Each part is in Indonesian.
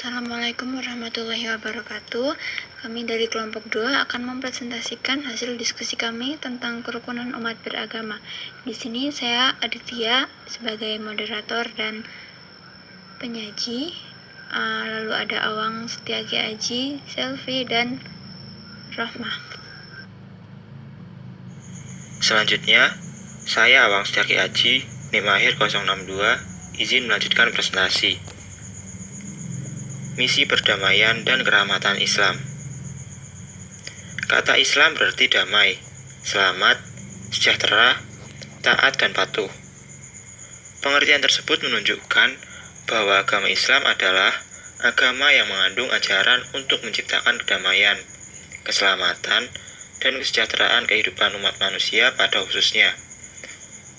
Assalamualaikum warahmatullahi wabarakatuh. Kami dari kelompok 2 akan mempresentasikan hasil diskusi kami tentang kerukunan umat beragama. Di sini saya Aditya sebagai moderator dan penyaji. Lalu ada Awang Setiagi Aji, Selvi, dan Rohmah. Selanjutnya, saya Awang Setiagi Aji, NIM akhir 062, izin melanjutkan presentasi. Misi perdamaian dan kerahmatan Islam. Kata Islam berarti damai, selamat, sejahtera, taat, dan patuh. Pengertian tersebut menunjukkan bahwa agama Islam adalah agama yang mengandung ajaran untuk menciptakan kedamaian, keselamatan, dan kesejahteraan kehidupan umat manusia pada khususnya,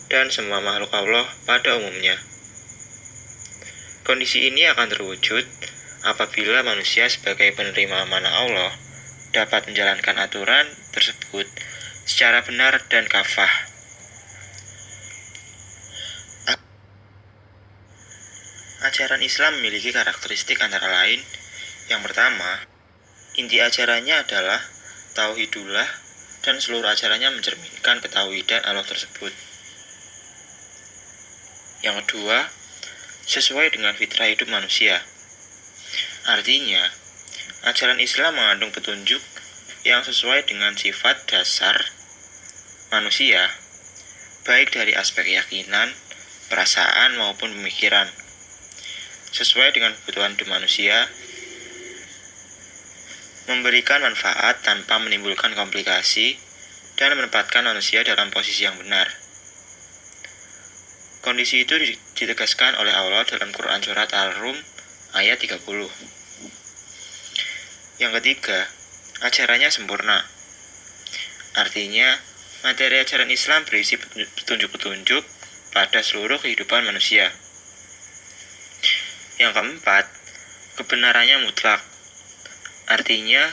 dan semua makhluk Allah pada umumnya. Kondisi ini akan terwujud apabila manusia sebagai penerima amanah Allah dapat menjalankan aturan tersebut secara benar dan kafah. Ajaran Islam memiliki karakteristik antara lain. Yang pertama, inti ajarannya adalah tauhidullah dan seluruh ajarannya mencerminkan ketauhidan Allah tersebut. Yang kedua, sesuai dengan fitrah hidup manusia. Artinya, ajaran Islam mengandung petunjuk yang sesuai dengan sifat dasar manusia, baik dari aspek keyakinan, perasaan, maupun pemikiran. Sesuai dengan kebutuhan hidup manusia, memberikan manfaat tanpa menimbulkan komplikasi, dan menempatkan manusia dalam posisi yang benar. Kondisi itu ditegaskan oleh Allah dalam Quran Surat Al-Rum ayat 30. Yang ketiga, ajarannya sempurna. Artinya, materi ajaran Islam berisi petunjuk-petunjuk pada seluruh kehidupan manusia. Yang keempat, kebenarannya mutlak. Artinya,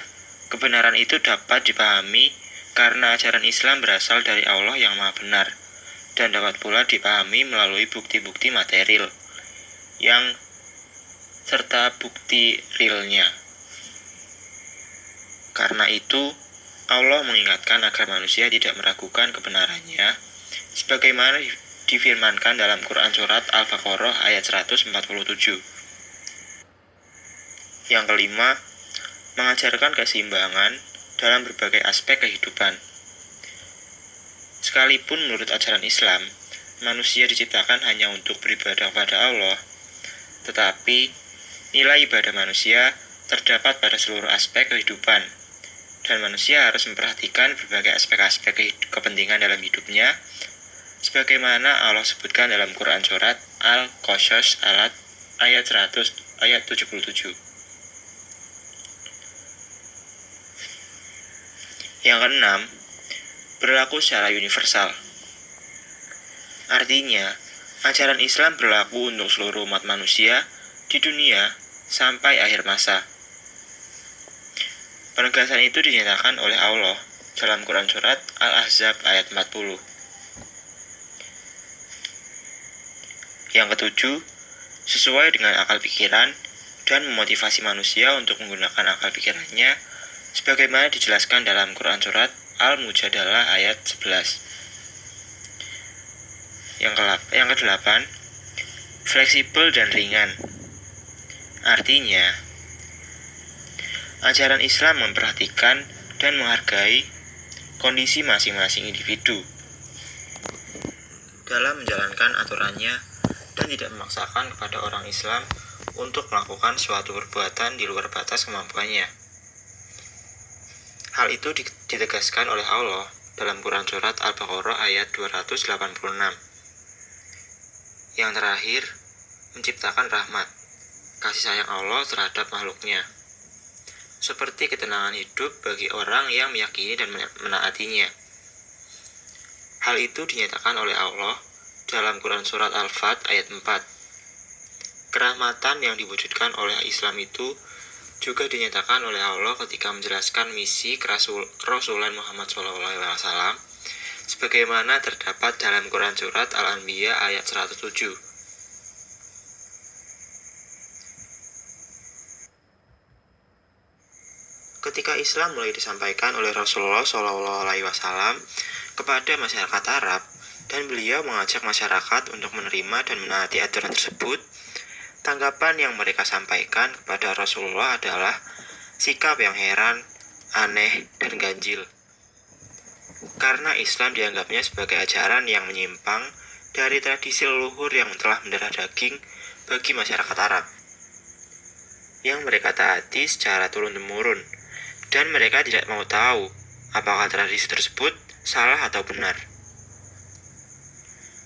kebenaran itu dapat dipahami karena ajaran Islam berasal dari Allah yang Maha Benar, dan dapat pula dipahami melalui bukti-bukti material yang serta bukti realnya. Karena itu, Allah mengingatkan agar manusia tidak meragukan kebenarannya, sebagaimana difirmankan dalam Quran Surat Al-Baqarah ayat 147. Yang kelima, mengajarkan keseimbangan dalam berbagai aspek kehidupan. Sekalipun menurut ajaran Islam, manusia diciptakan hanya untuk beribadah kepada Allah, tetapi nilai ibadah manusia terdapat pada seluruh aspek kehidupan, dan manusia harus memperhatikan berbagai aspek-aspek kepentingan dalam hidupnya, sebagaimana Allah sebutkan dalam Quran Surat Al-Qasas ayat 77. Yang keenam, berlaku secara universal. Artinya, ajaran Islam berlaku untuk seluruh umat manusia di dunia sampai akhir masa. Penegasan itu dinyatakan oleh Allah dalam Quran Surat Al-Ahzab ayat 40. Yang ketujuh, sesuai dengan akal pikiran dan memotivasi manusia untuk menggunakan akal pikirannya sebagaimana dijelaskan dalam Quran Surat Al-Mujadalah ayat 11. Yang kedelapan, fleksibel dan ringan. Artinya, ajaran Islam memperhatikan dan menghargai kondisi masing-masing individu dalam menjalankan aturannya dan tidak memaksakan kepada orang Islam untuk melakukan suatu perbuatan di luar batas kemampuannya. Hal itu ditegaskan oleh Allah dalam Quran Surat Al-Baqarah ayat 286. Yang terakhir, menciptakan rahmat, kasih sayang Allah terhadap makhluknya, seperti ketenangan hidup bagi orang yang meyakini dan menaatinya. Hal itu dinyatakan oleh Allah dalam Quran Surat Al-Fat ayat 4. Kerahmatan yang diwujudkan oleh Islam itu juga dinyatakan oleh Allah ketika menjelaskan misi kerasulan Muhammad SAW, sebagaimana terdapat dalam Quran Surat Al-Anbiya ayat 107. Ketika Islam mulai disampaikan oleh Rasulullah SAW kepada masyarakat Arab, dan beliau mengajak masyarakat untuk menerima dan menaati aturan tersebut, tanggapan yang mereka sampaikan kepada Rasulullah adalah sikap yang heran, aneh, dan ganjil. Karena Islam dianggapnya sebagai ajaran yang menyimpang dari tradisi leluhur yang telah mendarah daging bagi masyarakat Arab, yang mereka taati secara turun-temurun, dan mereka tidak mau tahu apakah tradisi tersebut salah atau benar.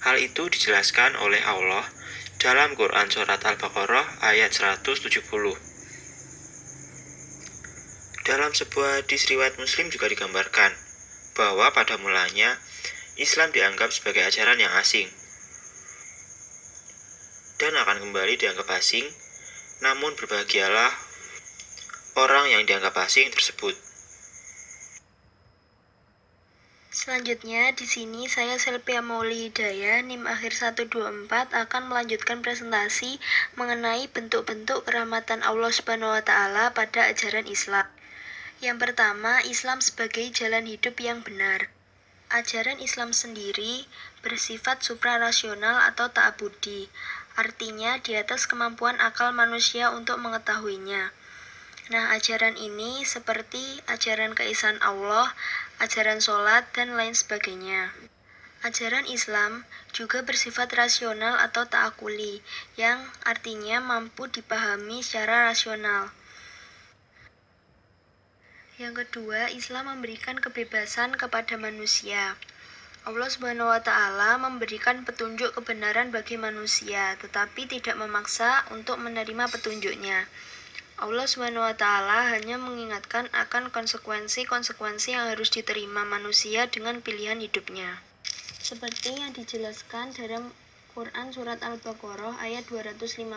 Hal itu dijelaskan oleh Allah dalam Quran Surat Al-Baqarah ayat 170. Dalam sebuah hadis riwayat Muslim juga digambarkan bahwa pada mulanya Islam dianggap sebagai ajaran yang asing dan akan kembali dianggap asing, namun berbahagialah orang yang dianggap asing tersebut. Selanjutnya, di sini saya Selvia Mauli Hidayah, NIM akhir 124 akan melanjutkan presentasi mengenai bentuk-bentuk kerahmatan Allah Subhanahu wa taala pada ajaran Islam. Yang pertama, Islam sebagai jalan hidup yang benar. Ajaran Islam sendiri bersifat suprarasional atau ta'abudi, artinya di atas kemampuan akal manusia untuk mengetahuinya. Nah, ajaran ini seperti ajaran keesaan Allah, ajaran sholat, dan lain sebagainya. Ajaran Islam juga bersifat rasional atau ta'akuli, yang artinya mampu dipahami secara rasional. Yang kedua, Islam memberikan kebebasan kepada manusia. Allah Subhanahu wa taala memberikan petunjuk kebenaran bagi manusia, tetapi tidak memaksa untuk menerima petunjuknya. Allah Subhanahu wa taala hanya mengingatkan akan konsekuensi-konsekuensi yang harus diterima manusia dengan pilihan hidupnya. Seperti yang dijelaskan dalam Quran Surat Al-Baqarah ayat 256,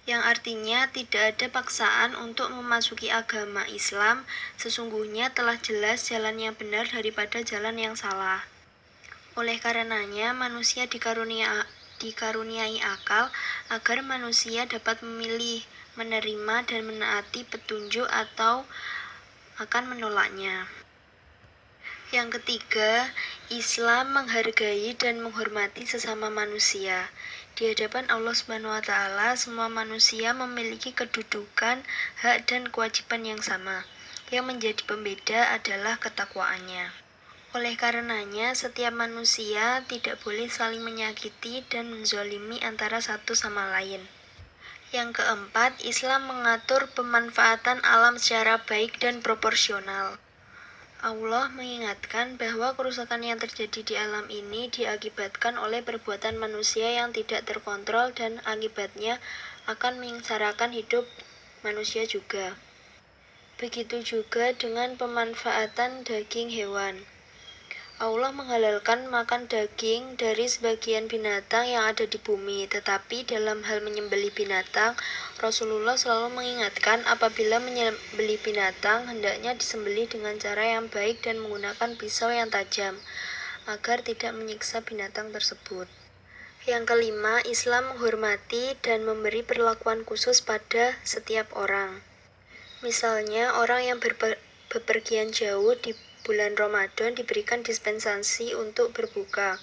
yang artinya tidak ada paksaan untuk memasuki agama Islam, sesungguhnya telah jelas jalan yang benar daripada jalan yang salah. Oleh karenanya, manusia dikaruniai akal agar manusia dapat memilih, menerima dan menaati petunjuk atau akan menolaknya. Yang ketiga, Islam menghargai dan menghormati sesama manusia. Di hadapan Allah Subhanahu wa taala, semua manusia memiliki kedudukan, hak dan kewajiban yang sama. Yang menjadi pembeda adalah ketakwaannya. Oleh karenanya, setiap manusia tidak boleh saling menyakiti dan menzalimi antara satu sama lain. Yang keempat, Islam mengatur pemanfaatan alam secara baik dan proporsional. Allah mengingatkan bahwa kerusakan yang terjadi di alam ini diakibatkan oleh perbuatan manusia yang tidak terkontrol dan akibatnya akan menyengsarakan hidup manusia juga. Begitu juga dengan pemanfaatan daging hewan. Allah menghalalkan makan daging dari sebagian binatang yang ada di bumi, tetapi dalam hal menyembelih binatang, Rasulullah selalu mengingatkan apabila menyembelih binatang, hendaknya disembelih dengan cara yang baik dan menggunakan pisau yang tajam, agar tidak menyiksa binatang tersebut. Yang kelima, Islam menghormati dan memberi perlakuan khusus pada setiap orang. Misalnya, orang yang bepergian jauh di bulan Ramadan diberikan dispensasi untuk berbuka.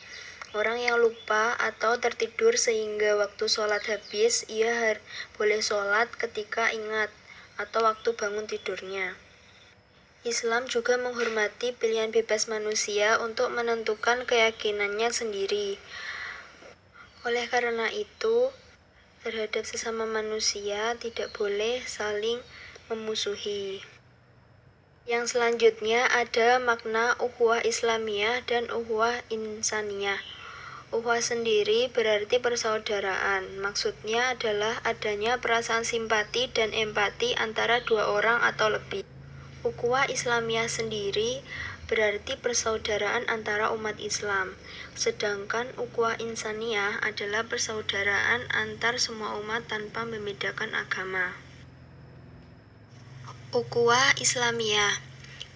Orang yang lupa atau tertidur sehingga waktu sholat habis, ia boleh sholat ketika ingat atau waktu bangun tidurnya. Islam juga menghormati pilihan bebas manusia untuk menentukan keyakinannya sendiri. Oleh karena itu, terhadap sesama manusia tidak boleh saling memusuhi. Yang selanjutnya ada makna ukhuwah Islamiyah dan ukhuwah insaniyah. Ukhuwah sendiri berarti persaudaraan. Maksudnya adalah adanya perasaan simpati dan empati antara dua orang atau lebih. Ukhuwah Islamiyah sendiri berarti persaudaraan antara umat Islam. Sedangkan ukhuwah insaniyah adalah persaudaraan antar semua umat tanpa membedakan agama. Ukhuwah Islamiyah.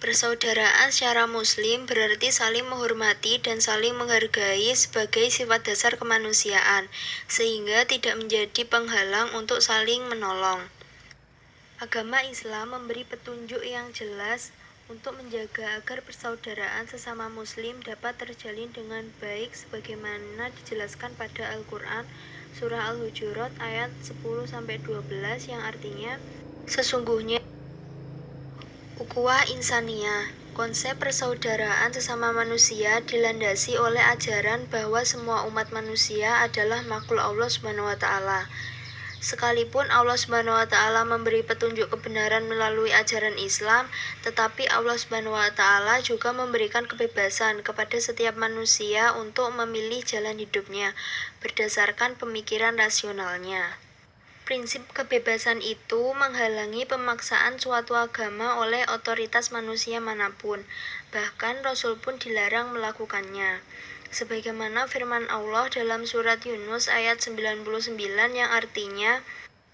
Persaudaraan secara muslim berarti saling menghormati dan saling menghargai sebagai sifat dasar kemanusiaan, sehingga tidak menjadi penghalang untuk saling menolong. Agama Islam memberi petunjuk yang jelas untuk menjaga agar persaudaraan sesama muslim dapat terjalin dengan baik sebagaimana dijelaskan pada Al-Quran Surah Al-Hujurat ayat 10-12 yang artinya sesungguhnya ukhuwah insaniyah, konsep persaudaraan sesama manusia dilandasi oleh ajaran bahwa semua umat manusia adalah makhluk Allah Subhanahu wa taala. Sekalipun Allah Subhanahu wa taala memberi petunjuk kebenaran melalui ajaran Islam, tetapi Allah Subhanahu wa taala juga memberikan kebebasan kepada setiap manusia untuk memilih jalan hidupnya berdasarkan pemikiran rasionalnya. Prinsip kebebasan itu menghalangi pemaksaan suatu agama oleh otoritas manusia manapun. Bahkan Rasul pun dilarang melakukannya. Sebagaimana firman Allah dalam surat Yunus ayat 99 yang artinya,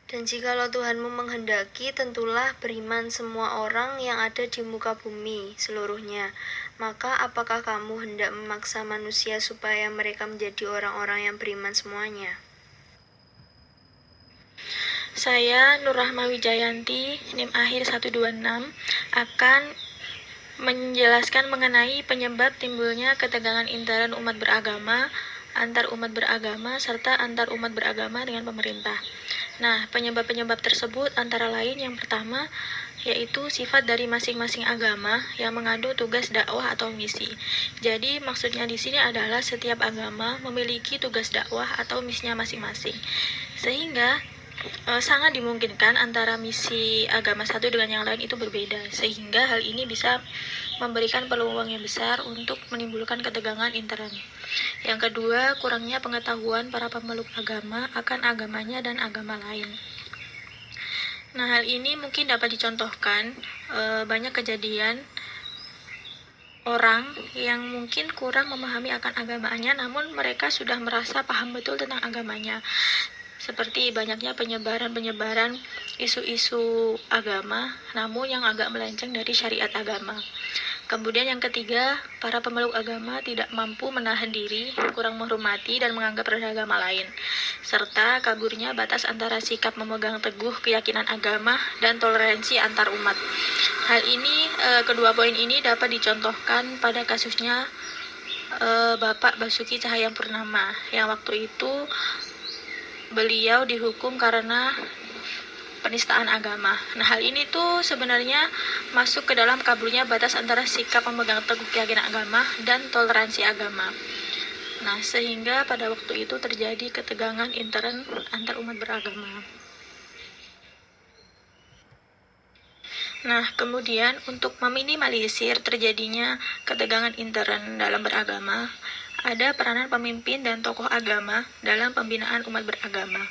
dan jikalau Tuhanmu menghendaki, tentulah beriman semua orang yang ada di muka bumi seluruhnya. Maka apakah kamu hendak memaksa manusia supaya mereka menjadi orang-orang yang beriman semuanya? Saya Nur Rahma Wijayanti, NIM akhir 126, akan menjelaskan mengenai penyebab timbulnya ketegangan intern umat beragama, antar umat beragama, serta antar umat beragama dengan pemerintah. Nah, penyebab-penyebab tersebut antara lain yang pertama, yaitu sifat dari masing-masing agama yang mengandung tugas dakwah atau misi. Jadi, maksudnya di sini adalah setiap agama memiliki tugas dakwah atau misinya masing-masing. Sehingga sangat dimungkinkan antara misi agama satu dengan yang lain itu berbeda, sehingga hal ini bisa memberikan peluang yang besar untuk menimbulkan ketegangan intern. Yang kedua, kurangnya pengetahuan para pemeluk agama akan agamanya dan agama lain. Nah, hal ini mungkin dapat dicontohkan banyak kejadian orang yang mungkin kurang memahami akan agamanya, namun mereka sudah merasa paham betul tentang agamanya. Seperti banyaknya penyebaran isu-isu agama, namun yang agak melenceng dari syariat agama. Kemudian yang ketiga, para pemeluk agama tidak mampu menahan diri, kurang menghormati dan menganggap agama lain, serta kaburnya batas antara sikap memegang teguh keyakinan agama dan toleransi antar umat. Hal ini, kedua poin ini dapat dicontohkan pada kasusnya Bapak Basuki Cahayapurnama, yang waktu itu beliau dihukum karena penistaan agama. Nah, hal ini tuh sebenarnya masuk ke dalam kaburnya batas antara sikap memegang teguh keyakinan agama dan toleransi agama. Nah, sehingga pada waktu itu terjadi ketegangan intern antar umat beragama. Nah, kemudian untuk meminimalisir terjadinya ketegangan intern dalam beragama, ada peranan pemimpin dan tokoh agama dalam pembinaan umat beragama.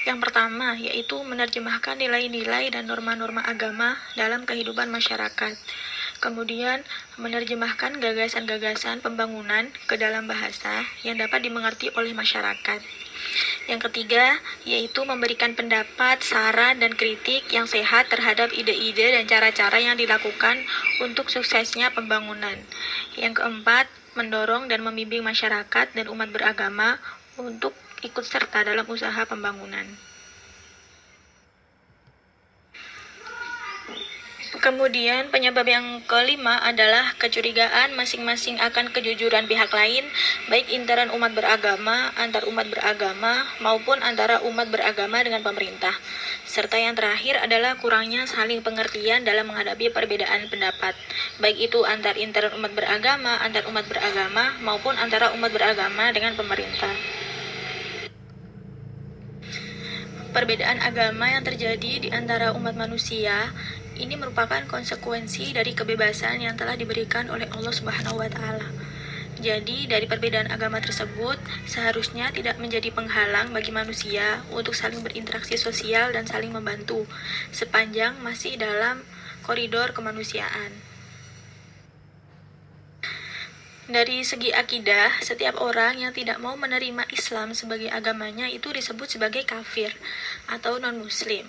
Yang pertama, yaitu menerjemahkan nilai-nilai dan norma-norma agama dalam kehidupan masyarakat. Kemudian, menerjemahkan gagasan-gagasan pembangunan ke dalam bahasa yang dapat dimengerti oleh masyarakat. Yang ketiga, yaitu memberikan pendapat, saran, dan kritik yang sehat terhadap ide-ide dan cara-cara yang dilakukan untuk suksesnya pembangunan. Yang keempat, mendorong dan membimbing masyarakat dan umat beragama untuk ikut serta dalam usaha pembangunan. Kemudian penyebab yang kelima adalah kecurigaan masing-masing akan kejujuran pihak lain, baik intern umat beragama, antar umat beragama, maupun antara umat beragama dengan pemerintah. Serta yang terakhir adalah kurangnya saling pengertian dalam menghadapi perbedaan pendapat, baik itu antar intern umat beragama, antar umat beragama, maupun antara umat beragama dengan pemerintah. Perbedaan agama yang terjadi di antara umat manusia ini merupakan konsekuensi dari kebebasan yang telah diberikan oleh Allah Subhanahu wa taala. Jadi, dari perbedaan agama tersebut seharusnya tidak menjadi penghalang bagi manusia untuk saling berinteraksi sosial dan saling membantu sepanjang masih dalam koridor kemanusiaan. Dari segi akidah, setiap orang yang tidak mau menerima Islam sebagai agamanya itu disebut sebagai kafir atau non-muslim.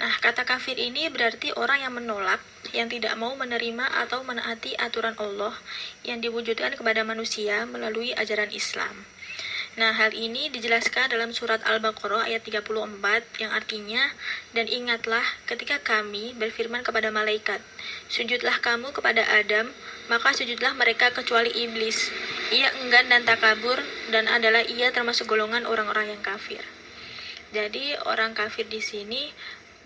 Nah, kata kafir ini berarti orang yang menolak, yang tidak mau menerima atau menaati aturan Allah yang diwujudkan kepada manusia melalui ajaran Islam. Nah, hal ini dijelaskan dalam surat Al-Baqarah ayat 34 yang artinya, dan ingatlah ketika kami berfirman kepada malaikat, sujudlah kamu kepada Adam, maka sujudlah mereka kecuali iblis. Ia enggan dan takabur, dan adalah ia termasuk golongan orang-orang yang kafir. Jadi orang kafir di sini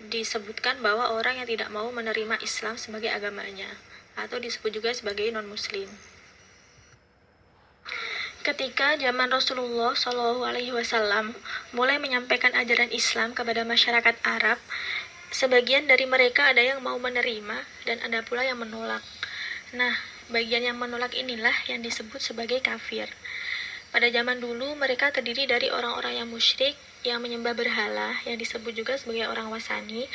disebutkan bahwa orang yang tidak mau menerima Islam sebagai agamanya, atau disebut juga sebagai non-muslim. Ketika zaman Rasulullah SAW mulai menyampaikan ajaran Islam kepada masyarakat Arab, sebagian dari mereka ada yang mau menerima dan ada pula yang menolak. Nah, bagian yang menolak inilah yang disebut sebagai kafir. Pada zaman dulu mereka terdiri dari orang-orang yang musyrik, yang menyembah berhala, yang disebut juga sebagai orang wasani,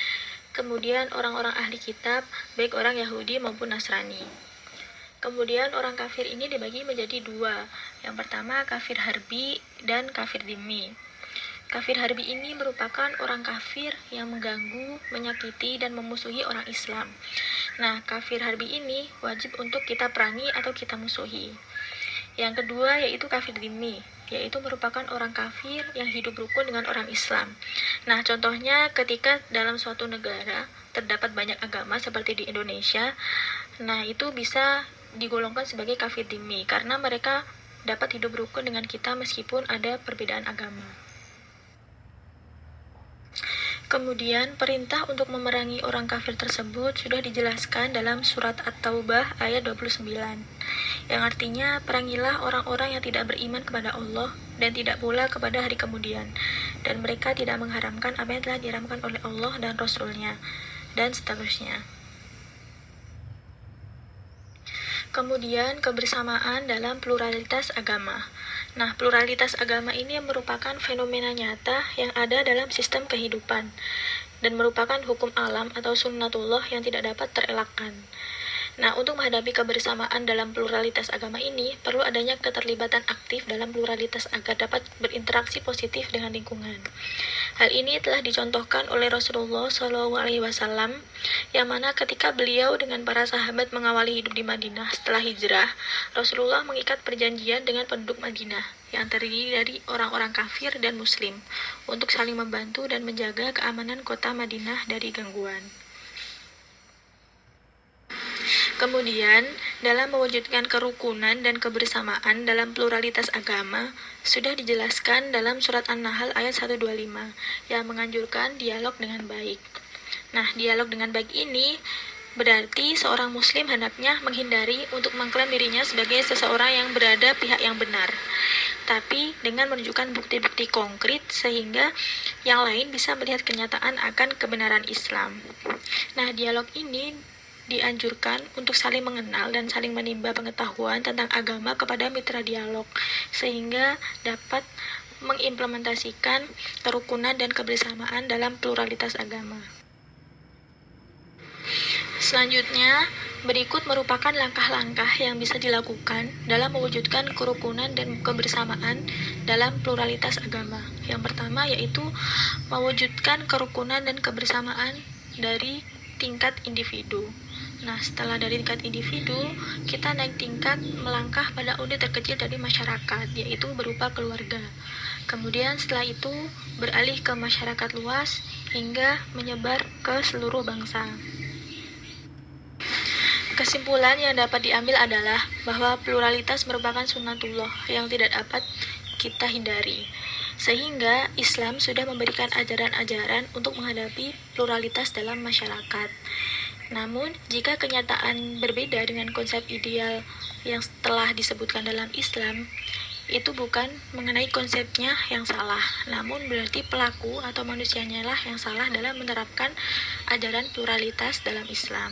kemudian orang-orang ahli kitab, baik orang Yahudi maupun Nasrani. Kemudian orang kafir ini dibagi menjadi dua. Yang pertama kafir harbi dan kafir dhimmi. Kafir harbi ini merupakan orang kafir yang mengganggu, menyakiti, dan memusuhi orang Islam. Nah, kafir harbi ini wajib untuk kita perangi atau kita musuhi. Yang kedua yaitu kafir dhimmi, yaitu merupakan orang kafir yang hidup rukun dengan orang Islam. Nah, contohnya ketika dalam suatu negara terdapat banyak agama seperti di Indonesia, nah itu bisa digolongkan sebagai kafir dhimmi karena mereka dapat hidup rukun dengan kita meskipun ada perbedaan agama. Kemudian perintah untuk memerangi orang kafir tersebut sudah dijelaskan dalam surat At-Taubah ayat 29, yang artinya perangilah orang-orang yang tidak beriman kepada Allah dan tidak pula kepada hari kemudian, dan mereka tidak mengharamkan apa yang telah diharamkan oleh Allah dan Rasul-Nya, dan seterusnya. Kemudian kebersamaan dalam pluralitas agama. Nah, pluralitas agama ini merupakan fenomena nyata yang ada dalam sistem kehidupan dan merupakan hukum alam atau sunnatullah yang tidak dapat terelakkan. Nah, untuk menghadapi kebersamaan dalam pluralitas agama ini, perlu adanya keterlibatan aktif dalam pluralitas agar dapat berinteraksi positif dengan lingkungan. Hal ini telah dicontohkan oleh Rasulullah SAW, yang mana ketika beliau dengan para sahabat mengawali hidup di Madinah setelah hijrah, Rasulullah mengikat perjanjian dengan penduduk Madinah, yang terdiri dari orang-orang kafir dan muslim, untuk saling membantu dan menjaga keamanan kota Madinah dari gangguan. Kemudian, dalam mewujudkan kerukunan dan kebersamaan dalam pluralitas agama, sudah dijelaskan dalam surat An-Nahl ayat 125, yang menganjurkan dialog dengan baik. Nah, dialog dengan baik ini berarti seorang muslim hendaknya menghindari untuk mengklaim dirinya sebagai seseorang yang berada pihak yang benar, tapi dengan menunjukkan bukti-bukti konkret sehingga yang lain bisa melihat kenyataan akan kebenaran Islam. Nah, dialog ini dianjurkan untuk saling mengenal dan saling menimba pengetahuan tentang agama kepada mitra dialog, sehingga dapat mengimplementasikan kerukunan dan kebersamaan dalam pluralitas agama. Selanjutnya, berikut merupakan langkah-langkah yang bisa dilakukan dalam mewujudkan kerukunan dan kebersamaan dalam pluralitas agama. Yang pertama yaitu mewujudkan kerukunan dan kebersamaan dari tingkat individu. Nah, setelah dari tingkat individu, kita naik tingkat melangkah pada unit terkecil dari masyarakat, yaitu berupa keluarga. Kemudian setelah itu beralih ke masyarakat luas hingga menyebar ke seluruh bangsa. Kesimpulan yang dapat diambil adalah bahwa pluralitas merupakan sunnatullah yang tidak dapat kita hindari. Sehingga Islam sudah memberikan ajaran-ajaran untuk menghadapi pluralitas dalam masyarakat. Namun, jika kenyataan berbeda dengan konsep ideal yang telah disebutkan dalam Islam, itu bukan mengenai konsepnya yang salah, namun berarti pelaku atau manusianya lah yang salah dalam menerapkan ajaran pluralitas dalam Islam.